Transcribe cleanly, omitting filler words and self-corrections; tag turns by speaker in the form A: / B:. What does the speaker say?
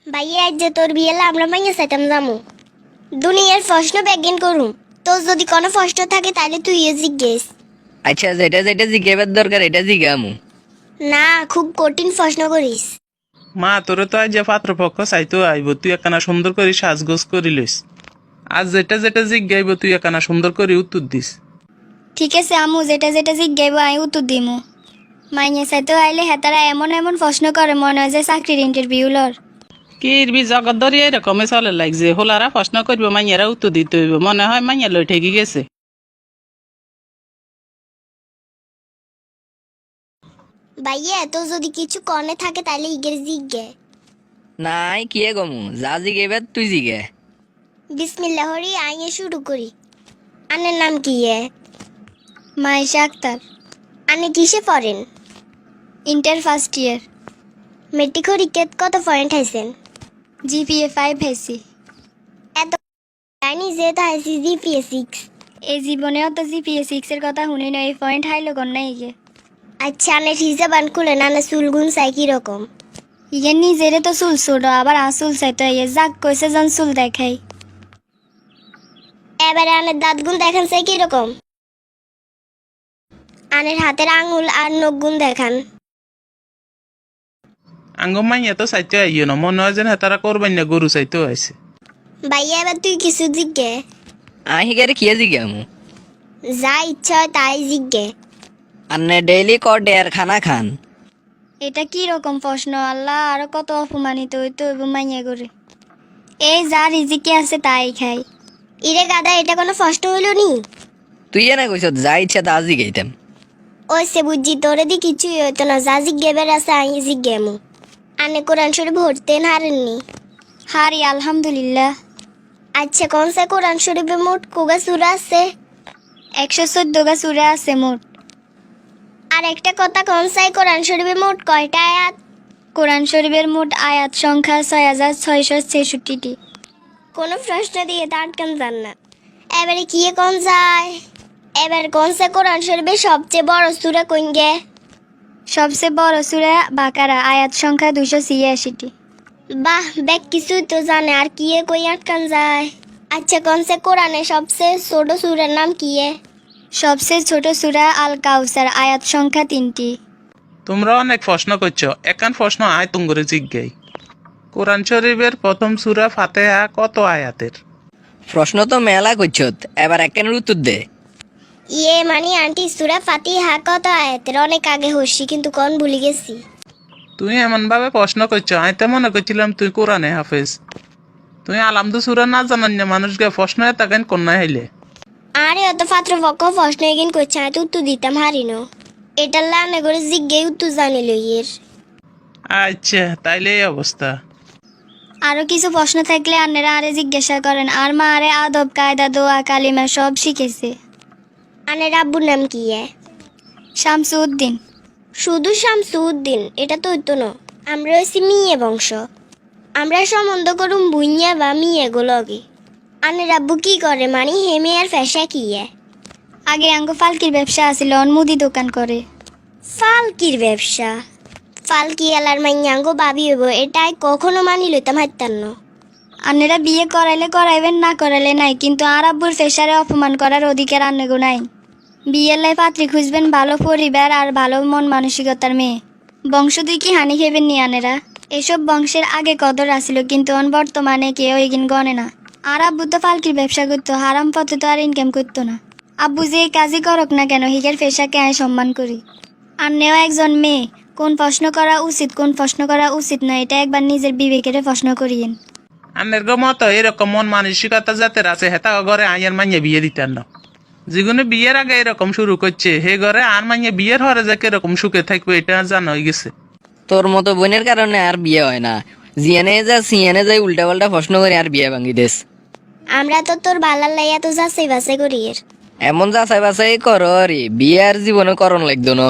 A: ভাইয়া আজ যে তোর বিয়েলে আমরা মাইয়া চাইতাম যামু দুনিয়ার প্রশ্ন ব্যাগিন করুম তোর যদি কোনো প্রশ্ন থাকে তাহলে তুই জিজ্ঞেস।
B: আচ্ছা, যেটা যেটা জিজ্ঞাবার দরকার এটা জিজ্ঞামু।
A: না, খুব কঠিন প্রশ্ন করিস।
C: মা তোরে তো আজ যে পাত্রপক্ষ চাইতো আইব, তুই একখানা সুন্দর করে সাজগোজ করি লইস। আজ যেটা যেটা জিজ্ঞাইব তুই একখানা সুন্দর করে উত্তর দিস।
D: ঠিক আছে আমু, যেটা যেটা জিজ্ঞাইব আমি উত্তর দিমু। মাইনে চাইতে আইলে হেতারা এমন এমন প্রশ্ন করে মনে হয় যে চাকরির ইন্টারভিউ লর।
E: কিরবি জগৎ ধরি এরকমই চলে লাগছে, হোলারা প্রশ্ন করবো মাইয়ারা উত্তর দিতে হইব, মনে হয় মাইয়া লই ঠেকি গেছে।
A: ভাইয়া তোর যদি কিছু কনে থাকে তাহলে ইগের জিজ্ঞে।
B: নাই কিয়ে গমু, যা জিজ্ঞাবার তুই জিজ্ঞে।
A: বিসমিল্লাহ হরি আইয়ে শুরু করি। আনের নাম কি এ?
D: মাইশা আক্তার।
A: আনে কিসে পড়েন?
D: Inter first year.
A: মেট্রিক পরীক্ষাত কত পয়েন্ট হাইছেন?
D: জিপিএ 5 হয়েছি।
A: এত জানি যে তো হাইছি জিপিএ 6।
D: এই জীবনেও তো জিপিএ 6 এর কথা শুনি না, এই পয়েন্ট হাইলো কর নাই গে।
A: আচ্ছা আনের হিসাব আন খুলে না চুলগুন চাই কিরকম?
D: ইগে নিজেরে তো চুল ছোট, আবার আসুল চাইতো ইয়ে যাক কইছে যেন চুল দেখাই।
A: এবারে আনের দাঁতগুন দেখান চাই কিরকম? আনের হাতের আঙুল আর নখগুন দেখান।
C: আঙ্গ মাইয়া তো চাইতে আইও না, মনে হয় যেন হেতারা করবেন না গরু চাইতেও আইছে।
A: ভাইয়া এবার তুই কিছু জিজ্ঞে।
B: আহি গারে কিয়ে জিজ্ঞামু।
A: যা ইচ্ছা হয় তাই জিজ্ঞে।
B: আন্নে ডেইলি ক ডেয়ার খানা খান।
D: এটা কি রকম প্রশ্ন আল্লাহ, আরো কত অপমানিত হইতো হইব মাইয়া করে। এই যা রিজিকে আছে তাই খাই।
A: ইরে গাদা, এটা কোনো প্রশ্ন হইল নি?
B: তুই এনে কইস যা ইচ্ছা তা জিজ্ঞাইতাম।
A: ওই সে বুঝছি তোরে দি কিছুই হইতো না, যা জিজ্ঞেবার আছে আই জিজ্ঞেমু। আনে কোরআন শরীফ ভরতেন হারেননি?
D: হারি আলহামদুলিল্লাহ।
A: আচ্ছা কোন সে কোরআন শরীফে মোট কোগা সূরা আছে?
D: 114 গা সূরা আছে মোট।
A: আর একটা কথা, কোন সাই কোরআন শরীফে মোট কয়টা আয়াত?
D: কোরআন শরীফের মোট আয়াত সংখ্যা 6666টি।
A: কোনো প্রশ্ন দিয়ে তা আটকান যান না। এবারে কি কোন যায়? এবার কোন সে কোরআন শরীফে সবচেয়ে বড় সূরা কোন গে?
D: সবচেয়ে বড় সূরা বাকারা, আয়াত সংখ্যা 286টি।
A: বাহ, বেক কিছুই তো জানে, আর কি কই আটকান যায়? আচ্ছা কোন সে কোরআনে সবচেয়ে ছোট সূরার নাম কি?
D: সবচেয়ে ছোট সূরা আল কাউসার, আয়াত সংখ্যা 3টি।
C: তোমরা অনেক প্রশ্ন করছো, একান প্রশ্ন আয় তুঙ্গরে জিজ্ঞাই। কোরআন শরীফের প্রথম সূরা ফাতিহা কত আয়াতের?
B: প্রশ্ন তো মেলা করছত, এবার একখানের উত্তর দে।
A: ইয়ে মানে আন্টি সূরা ফাতিহা কত আয়াতের? অনেক আগে হচ্ছি কিন্তু কোন ভুলে গেছি।
C: তুই এমন ভাবে প্রশ্ন করছো, আমি তো মনে করছিলাম তুই কোরআনে হাফেজ। তুই আলামদু সূরা না জানান না মানুষকে প্রশ্ন এতকেন কন্যা হইলে।
A: আরে অত পাত্রপক্ষ প্রশ্ন এগিন করছে, আমি তো উত্তর দিতাম হারিনো। এটার লানে করে জিজ্ঞে উত্তর জানিল ইয়ের।
C: আচ্ছা তাইলে এই অবস্থা।
D: আরো কিছু প্রশ্ন থাকলে আপনারা আরে জিজ্ঞাসা করেন। আর মা আরে আদব কায়দা দোয়া কালিমা সব শিখেছে।
A: আনের আব্বুর নাম কি?
D: শামসুদ্দিন।
A: শুধু শামসুদ্দিন? এটা তো হইতো না। আমরা হয়েছি মিয়ে বংশ। আমরা সম্বন্ধ করুম ভুইয়া বা মিয়ে গোলগে। আনের আব্বু কি করে, মানে হেমে আর ফেসা কি?
D: আগে আঙ্গ ফালকির ব্যবসা আছিল, মুদি দোকান করে।
A: ফালকির ব্যবসা? ফালকি এলার মাইয়াঙ্গো বাবি হইব, এটাই কখনো মানি লইতাম হাইতাম না।
D: আন্নেরা বিয়ে করাইলে করাইবেন, না করাইলে নাই, কিন্তু আর আব্বুর ফেসারে অপমান করার অধিকার আন্নেগো নাই। বিয়ের লাই পাত্রী খুঁজবেন ভালো পরিবার আর ভালো মন মানসিকতার মেয়ে। বংশ দুই কি হানি খেবেন নি আনেরা? এসব বংশের আগে কদর আসিল, কিন্তু বর্তমানে কেউ এগিন গনে না। আর আব্বু তো ফালকির ব্যবসা করতো, হারাম পথে তো আর ইনকাম করতো না। আব্বু যে কাজই করক না কেন হিগের পেশাকে আমি সম্মান করি। আন্নেও একজন মেয়ে, কোন প্রশ্ন করা উচিত কোন প্রশ্ন করা উচিত না এটা একবার নিজের বিবেকের প্রশ্ন করিয়েন।
C: আনের মতো এরকম মন মানসিকতা যাদের আছে হেতা ঘরে আইয়ার মাইয়া বিয়ে দিতেন না। যেগুলো বিয়ের আগে এরকম শুরু করছে হে ঘরে আর মাইয়া বিয়ের হরে যে কিরকম সুখে থাকবে এটা জানা হয়ে গেছে।
B: তোর মতো বোনের কারণে আর বিয়ে হয় না। জিয়ানে যা সিয়ানে যাই উল্টা পাল্টা প্রশ্ন করে আর বিয়ে ভাঙি দেশ।
A: আমরা তো তোর বালার লাইয়া তো যাচাই বাছাই করি।
B: এমন যাচাই বাছাই করো রে, বিয়ে আর জীবনে করণ লাগতো না।